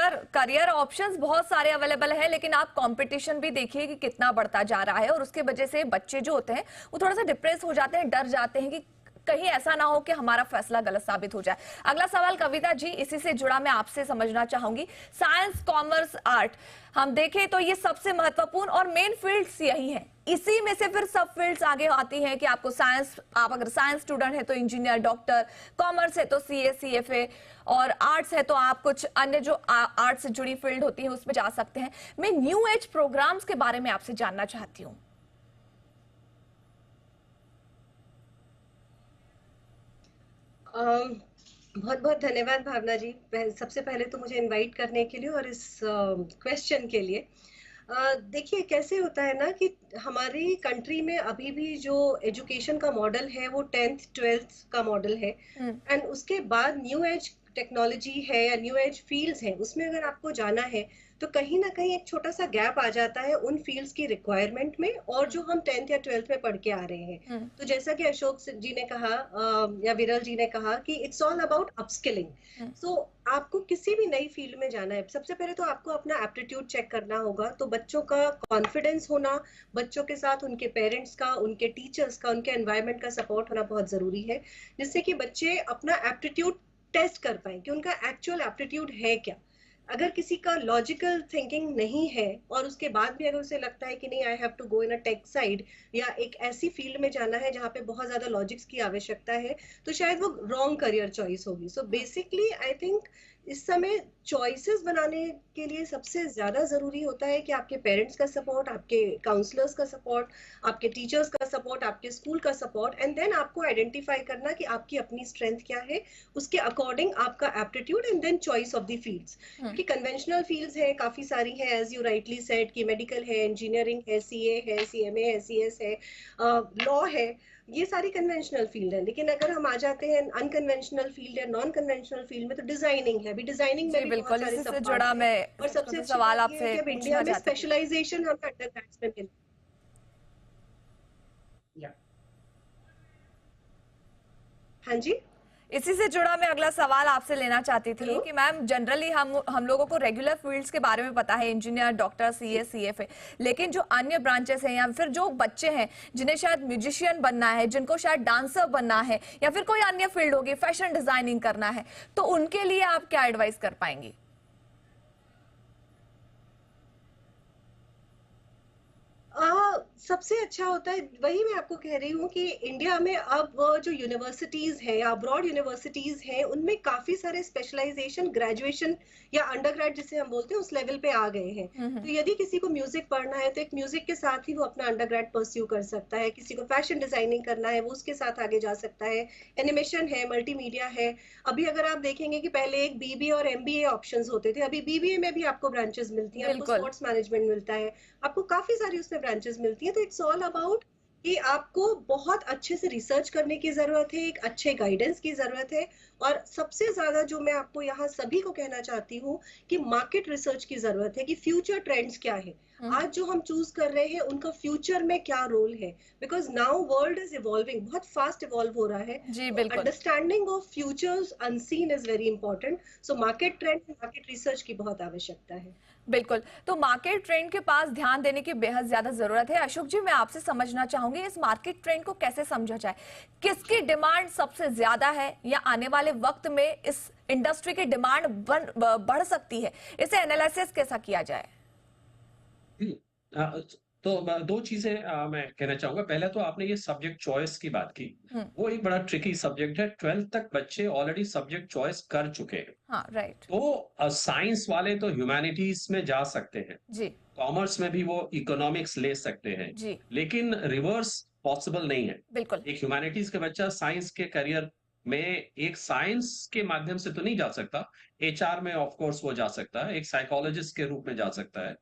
Career career options बहुत सारे available है, लेकिन आप कंपटीशन भी देखिए कि कितना बढ़ता जा रहा है, और उसके वजह से बच्चे जो होते हैं वो थोड़ा सा डिप्रेस हो जाते हैं, डर जाते हैं कि कहीं ऐसा ना हो कि हमारा फैसला गलत साबित हो जाए। अगला सवाल कविता जी, इसी से जुड़ा मैं आपसे समझना चाहूंगी। साइंस, कॉमर्स, आर्ट, हम देखें तो ये सबसे महत्वपूर्ण और मेन फील्ड्स यही हैं। इसी में से फिर सब फील्ड्स आगे आती हैं कि आपको साइंस, आप अगर साइंस स्टूडेंट है तो इंजीनियर, डॉक्टर, कॉमर्स है तो सीए, सीएफए, और आर्ट्स है तो आप कुछ अन्य जो आर्ट से जुड़ी फील्ड होती है उसमें जा सकते हैं। मैं न्यू एज प्रोग्राम्स के बारे में आपसे जानना चाहती हूँ। बहुत बहुत धन्यवाद भावना जी। सबसे पहले तो मुझे इनवाइट करने के लिए और इस क्वेश्चन के लिए। देखिए कैसे होता है ना कि हमारी कंट्री में अभी भी जो एजुकेशन का मॉडल है वो 10th 12th का मॉडल है। हम्म। एंड उसके बाद न्यू एज टेक्नोलॉजी है या न्यू एज फील्ड्स हैं, उसमें अगर आपको जाना है तो कहीं ना कहीं एक छोटा सा गैप आ जाता है उन फील्ड्स की रिक्वायरमेंट में और जो हम 10th या 12th में पढ़ के आ रहे हैं। हम्म। तो जैसा कि अशोक जी ने कहा या विरल जी ने कहा कि इट्स ऑल अबाउट अपस्किलिंग। हम्म। सो आपको किसी भी नई फील्ड में जाना है, सबसे पहले तो आपको अपना एप्टीट्यूड चेक करना होगा। तो बच्चों का कॉन्फिडेंस होना, बच्चों के साथ उनके पेरेंट्स का, उनके टीचर्स का, उनके एनवायरनमेंट का सपोर्ट होना बहुत जरूरी है, जिससे कि बच्चे अपना एप्टीट्यूड टेस्ट कर पाए कि उनका एक्चुअल एप्टीट्यूड है क्या। अगर किसी का लॉजिकल थिंकिंग नहीं है और उसके बाद भी अगर उसे लगता है कि नहीं I have to go in a tech side या एक ऐसी फील्ड में जाना है जहाँ पे बहुत ज्यादा लॉजिक्स की आवश्यकता है, तो शायद वो रॉन्ग करियर चॉइस होगी। सो बेसिकली आई थिंक इस समय चॉइसेस बनाने के लिए सबसे ज्यादा जरूरी होता है कि आपके पेरेंट्स का सपोर्ट, आपके काउंसलर्स का सपोर्ट, आपके टीचर्स का सपोर्ट, आपके स्कूल का सपोर्ट, एंड देन आपको आइडेंटिफाई करना कि आपकी अपनी स्ट्रेंथ क्या है, उसके अकॉर्डिंग आपका aptitude and then choice of the fields. हम्म। क्योंकि कन्वेंशनल फील्ड्स है, काफी सारी है, एज यू राइटली सेड कि मेडिकल है, इंजीनियरिंग है, सीए है, सीएमए है, सीएस है, लॉ है, ये सारी कन्वेंशनल फील्ड है। लेकिन अगर हम आ जाते हैं अनकन्वेंशनल फील्ड या नॉन कन्वेंशनल फील्ड में, तो डिजाइनिंग है। अभी डिजाइनिंग में जी भी बहुत बिल्कुल, सारे इसी सब से जुड़ा पार्ट्स हैं। मैं और सबसे कुछ अच्छी सवाल बात यह है आपसे कि अब इंडिया पूछना में चाहती थी। स्पेशलाइजेशन हमें अंडरग्रेड्स में मिलती या है। हाँ जी। इसी से जुड़ा मैं अगला सवाल आपसे लेना चाहती थी हेलो। कि मैम, जनरली हम लोगों को रेगुलर फील्ड्स के बारे में पता है, इंजीनियर, डॉक्टर, सीए, सीएफए, लेकिन जो अन्य ब्रांचेस हैं या फिर जो बच्चे हैं जिन्हें शायद म्यूजिशियन बनना है, जिनको शायद डांसर बनना है, या फिर कोई अन्य फील्ड होगी, फैशन डिजाइनिंग करना है, तो उनके लिए आप क्या एडवाइस कर पाएंगी? सबसे अच्छा होता है, वही मैं आपको कह रही हूँ कि इंडिया में अब जो यूनिवर्सिटीज हैं या अब्रॉड यूनिवर्सिटीज हैं, उनमें काफी सारे स्पेशलाइजेशन ग्रेजुएशन या अंडरग्रेड जिसे हम बोलते हैं उस लेवल पे आ गए हैं। तो यदि किसी को म्यूजिक पढ़ना है तो एक म्यूजिक के साथ ही वो अपना अंडरग्रेड परस्यू कर सकता है। किसी को फैशन डिजाइनिंग करना है वो उसके साथ आगे जा सकता है। एनिमेशन है, मल्टीमीडिया है। अभी अगर आप देखेंगे कि पहले एक बीबीए और एमबीए ऑप्शंस होते थे, अभी बीबीए में भी आपको ब्रांचेस मिलती हैं, आपको बिल्कुल। स्पोर्ट्स मैनेजमेंट मिलता है, आपको काफी सारी उसमें ब्रांचेस मिलती हैं। तो इट्स ऑल अबाउट कि आपको बहुत अच्छे से रिसर्च करने की जरूरत है, एक अच्छे गाइडेंस की जरूरत है। और सबसे ज्यादा जो मैं आपको यहाँ सभी को कहना चाहती हूँ कि मार्केट रिसर्च की जरूरत है कि फ्यूचर ट्रेंड्स क्या है, आज जो हम चूज कर रहे हैं उनका फ्यूचर में क्या रोल है। Because now world is evolving, बहुत फास्ट इवॉल्व हो रहा है। जी तो बिल्कुल। Understanding of futures unseen is very important. So market trend, market research की बहुत आवश्यकता है। बिल्कुल, तो मार्केट ट्रेंड के पास ध्यान देने की बेहद ज्यादा जरूरत है। अशोक जी, मैं आपसे समझना चाहूंगी, इस मार्केट ट्रेंड को कैसे समझा जाए? किसकी डिमांड सबसे ज्यादा है, या आने वाले वक्त में इस इंडस्ट्री की डिमांड बढ़ सकती है? इसे एनालिसिस कैसा किया जाए? हम्म, अ, तो दो चीजें मैं कहना चाहूंगा। पहले तो आपने ये सब्जेक्ट चॉइस की बात की, हम्म। वो एक बड़ा ट्रिकी सब्जेक्ट है। 12th तक बच्चे ऑलरेडी सब्जेक्ट चॉइस कर चुके हैं। हाँ, राइट। तो साइंस वाले तो ह्यूमैनिटीज में जा सकते हैं, जी। कॉमर्स में भी वो इकोनॉमिक्स ले सकते हैं, जी लेकिन रिवर्स पॉसिबल नहीं है। बिल्कुल। एक ह्यूमैनिटीज का बच्चा साइंस के करियर में एक साइंस के माध्यम से तो नहीं जा सकता। एचआर में ऑफ कोर्स वो जा सकता है, एक साइकोलॉजिस्ट के रूप में जा सकता है,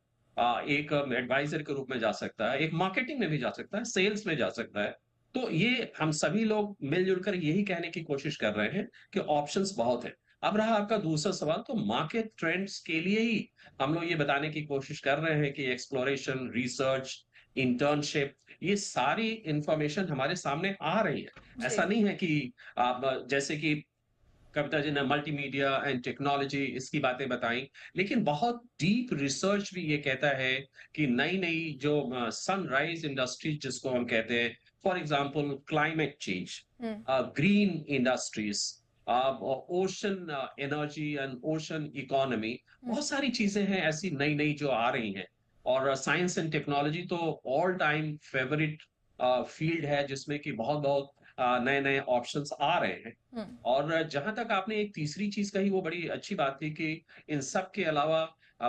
एक एडवाइजर के रूप में जा सकता है, एक मार्केटिंग में भी जा सकता है, सेल्स में जा सकता है। तो ये हम सभी लोग मिलजुल कर यही कहने की कोशिश कर रहे हैं कि ऑप्शंस बहुत है। अब रहा आपका दूसरा सवाल, तो मार्केट ट्रेंड्स के लिए ही हम लोग ये बताने की कोशिश कर रहे हैं कि एक्सप्लोरेशन, रिसर्च, इंटर्नशिप, ये सारी इंफॉर्मेशन हमारे सामने आ रही है। जी। ऐसा नहीं है कि आप जैसे कि कविता जी ने मल्टीमीडिया एंड टेक्नोलॉजी इसकी बातें बताई, लेकिन बहुत डीप रिसर्च भी ये कहता है कि नई-नई जो सनराइज़ इंडस्ट्रीज़ जिसको हम कहते हैं, फॉर एग्ज़ाम्पल क्लाइमेट चेंज, हुँ, green industries, ocean energy and ocean economy, हुँ, बहुत सारी चीज़ें हैं ऐसी नई-नई जो आ रही हैं। और साइंस एंड टेक्नोलॉजी तो ऑल टाइम फेवरेट फील्ड है जिसमें कि बहुत-बहुत नए-नए ऑप्शंस आ रहे हैं। हुँ, और जहाँ तक आपने एक तीसरी चीज़ कही वो बड़ी अच्छी बात थी कि इन सब के अलावा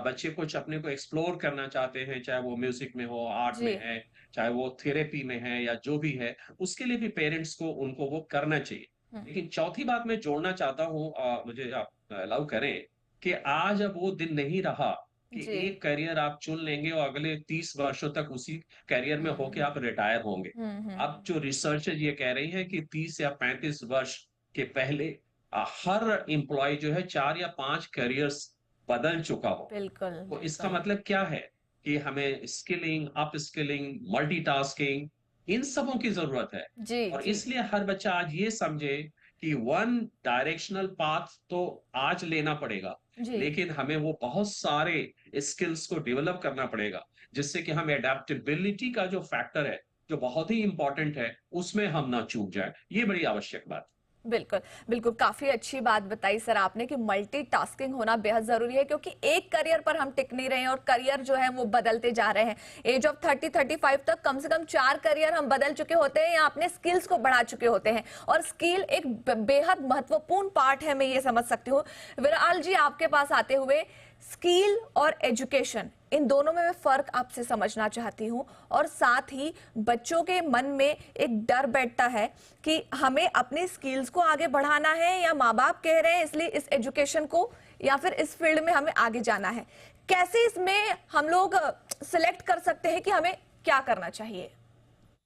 बच्चे कुछ अपने को एक्सप्लोर करना चाहते हैं, चाहे वो म्यूज़िक में हो, आर्ट जी, में है, चाहे वो थेरेपी में है या जो भी है, उसके लिए भी पेरेंट्स को उनको वो करना चाहिए। हुँ, लेकिन चौथी बात मैं जोड़ना चाहता हूँ, मुझे आप अलाउ करें कि आज अब वो दिन नहीं रहा कि जी। एक करियर आप चुन लेंगे और अगले 30 वर्षों तक उसी करियर में हुँ, होके हुँ, आप रिटायर होंगे। हुँ, हुँ, अब जो रिसर्चर ये कह रही हैं कि 30 या 35 वर्ष के पहले हर एम्प्लॉयी जो है 4 या 5 करियर्स बदल चुका हो। बिल्कुल, तो इसका बिल्कुल। मतलब क्या है कि हमें स्किलिंग, अपस्किलिंग, मल्टीटास्किंग इन सबों की ज़रूरत है। जी, और जी, इसलिए हर बच्चा आज ये समझे कि वन डायरेक्शनल पाथ तो आज लेना पड़ेगा, जी। लेकिन हमें वो बहुत सारे स्किल्स को डेवलप करना पड़ेगा, जिससे कि हम एडैप्टेबिलिटी का जो फैक्टर है, जो बहुत ही इम्पोर्टेंट है, उसमें हम ना चूक जाएँ। ये बड़ी आवश्यक बात है। बिल्कुल, बिल्कुल, काफ़ी अच्छी बात बताई सर आपने कि मल्टीटास्किंग होना बेहद ज़रूरी है क्योंकि एक करियर पर हम टिक नहीं रहे हैं और करियर जो है वो बदलते जा रहे हैं। एज ऑफ 30-35 तक कम से कम 4 करियर हम बदल चुके होते हैं या अपने स्किल्स को बढ़ा चुके होते हैं और स्किल एक बेहद महत्वपूर्ण पार्ट है, मैं ये समझ सकती हूँ। विराल जी, आपके पास आते हुए स्किल और एजुकेशन इन दोनों में मैं फर्क आपसे समझना चाहती हूँ और साथ ही बच्चों के मन में एक डर बैठता है कि हमें अपने स्किल्स को आगे बढ़ाना है या माँ बाप कह रहे हैं इसलिए इस एजुकेशन को या फिर इस फील्ड में हमें आगे जाना है। कैसे इसमें हम लोग सिलेक्ट कर सकते हैं कि हमें क्या करना चाहिए?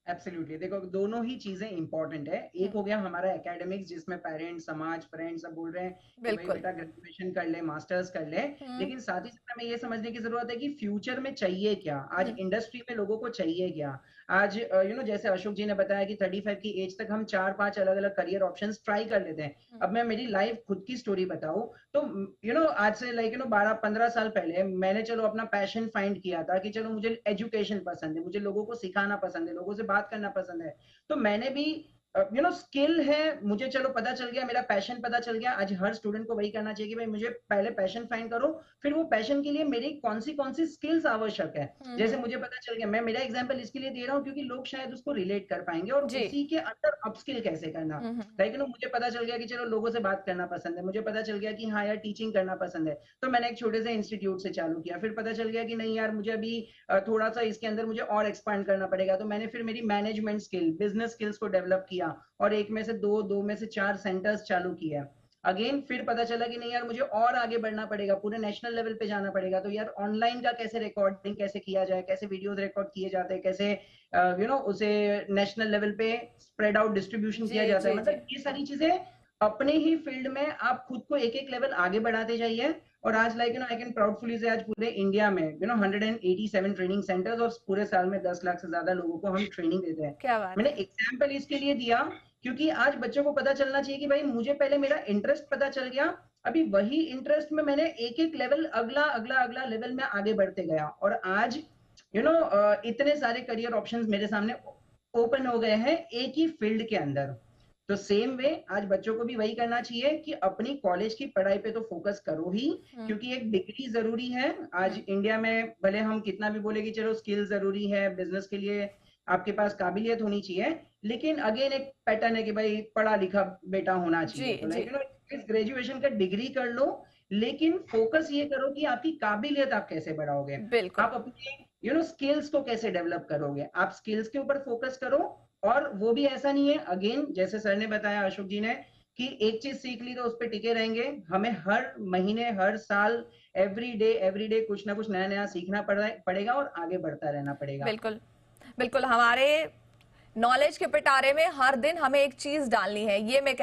एब्सोल्युटली, देखो दोनों ही चीजें इंपॉर्टेंट है। एक हम्म, हो गया हमारा एकेडमिक्स जिसमें पेरेंट्स, समाज, फ्रेंड्स सब बोल रहे हैं कि भाई बिल्कुल। बेटा ग्रेजुएशन कर ले, मास्टर्स कर ले, हम्म, लेकिन साथ ही साथ हमें ये समझने की जरूरत है कि फ्यूचर में चाहिए क्या, आज हम्म, इंडस्ट्री में लोगों को चाहिए क्या। आज जैसे अशोक जी ने बताया कि 35 की एज तक हम 4-5 अलग अलग करियर ऑप्शंस ट्राई कर लेते हैं। हम्म, अब मैं मेरी लाइफ खुद की स्टोरी बताऊं तो आज से 12-15 साल पहले मैंने चलो अपना पैशन फाइंड किया था कि चलो मुझे एजुकेशन पसंद है, मुझे लोगों को सिखाना पसंद है, लोगों से बात करना पसंद है। तो मैंने भी स्किल है, मुझे चलो पता चल गया, मेरा पैशन पता चल गया। आज हर स्टूडेंट को वही करना चाहिए कि भाई मुझे पहले पैशन फाइंड करो, फिर वो पैशन के लिए मेरी कौन सी स्किल्स आवश्यक है। जैसे मुझे पता चल गया, मैं मेरा एग्जांपल इसके लिए दे रहा हूँ क्योंकि लोग शायद उसको रिलेट कर पाएंगे, और जी। उसी के अंदर अपस्किल कैसे करना। मुझे पता चल गया कि चलो लोगों से बात करना पसंद है, मुझे पता चल गया कि हाँ यार टीचिंग करना पसंद है, तो मैंने एक छोटे से इंस्टीट्यूट से चालू किया। फिर पता चल गया कि नहीं यार मुझे अभी थोड़ा सा इसके अंदर मुझे और एक्सपांड करना पड़ेगा, तो मैंने फिर मेरी मैनेजमेंट स्किल, बिजनेस स्किल्स को डेवलप किया और एक में से दो में से 4 सेंटर्स चालू किया। अगेन फिर पता चला कि नहीं यार मुझे और आगे बढ़ना पड़ेगा, पूरे नेशनल लेवल पे जाना पड़ेगा, तो यार ऑनलाइन का कैसे रिकॉर्डिंग कैसे किया जाए, कैसे वीडियोस रिकॉर्ड किए जाते हैं, कैसे उसे नेशनल लेवल पे स्प्रेड आउट डिस्ट्रीब्यूशन किया जी, जाता है। जी, जी। मतलब ये सारी चीजें अपने ही फील्ड में आप खुद को एक एक लेवल आगे बढ़ाते जाइए। और आज आई कैन प्राउडफुली से आज पूरे इंडिया में 187 ट्रेनिंग सेंटर्स, और पूरे साल में 10 लाख से ज्यादा लोगों को हम ट्रेनिंग देते हैं। क्या बात मैंने है। एग्जाम्पल इसके लिए दिया क्योंकि आज बच्चों को पता चलना चाहिए कि भाई मुझे पहले मेरा इंटरेस्ट पता चल गया, अभी वही इंटरेस्ट में मैंने एक एक लेवल, अगला अगला अगला लेवल में आगे बढ़ते गया, और आज इतने सारे करियर ऑप्शंस मेरे सामने ओपन हो गए हैं एक ही फील्ड के अंदर। तो सेम वे आज बच्चों को भी वही करना चाहिए कि अपनी कॉलेज की पढ़ाई पे तो फोकस करो ही, हम्म, क्योंकि एक डिग्री जरूरी है। आज हम्म, इंडिया में भले हम कितना भी बोले कि चलो स्किल जरूरी है, बिजनेस के लिए आपके पास काबिलियत होनी चाहिए, लेकिन अगेन एक पैटर्न है कि भाई पढ़ा लिखा बेटा होना जी, चाहिए। तो जी, इस ग्रेजुएशन का डिग्री कर लो, लेकिन फोकस ये करो कि आपकी काबिलियत आप कैसे बढ़ाओगे, बिल्कुल। आप अपने स्किल्स को कैसे डेवलप करोगे, आप स्किल्स के ऊपर फोकस करो। और वो भी ऐसा नहीं है, अगेन जैसे सर ने बताया, अशोक जी ने, कि एक चीज सीख ली तो उस पर टिके रहेंगे। हमें हर महीने, हर साल, एवरी डे कुछ ना कुछ नया नया सीखना पड़ेगा और आगे बढ़ता रहना पड़ेगा। बिल्कुल, बिल्कुल, हमारे नॉलेज के पिटारे में हर दिन हमें एक चीज डालनी है, ये मैं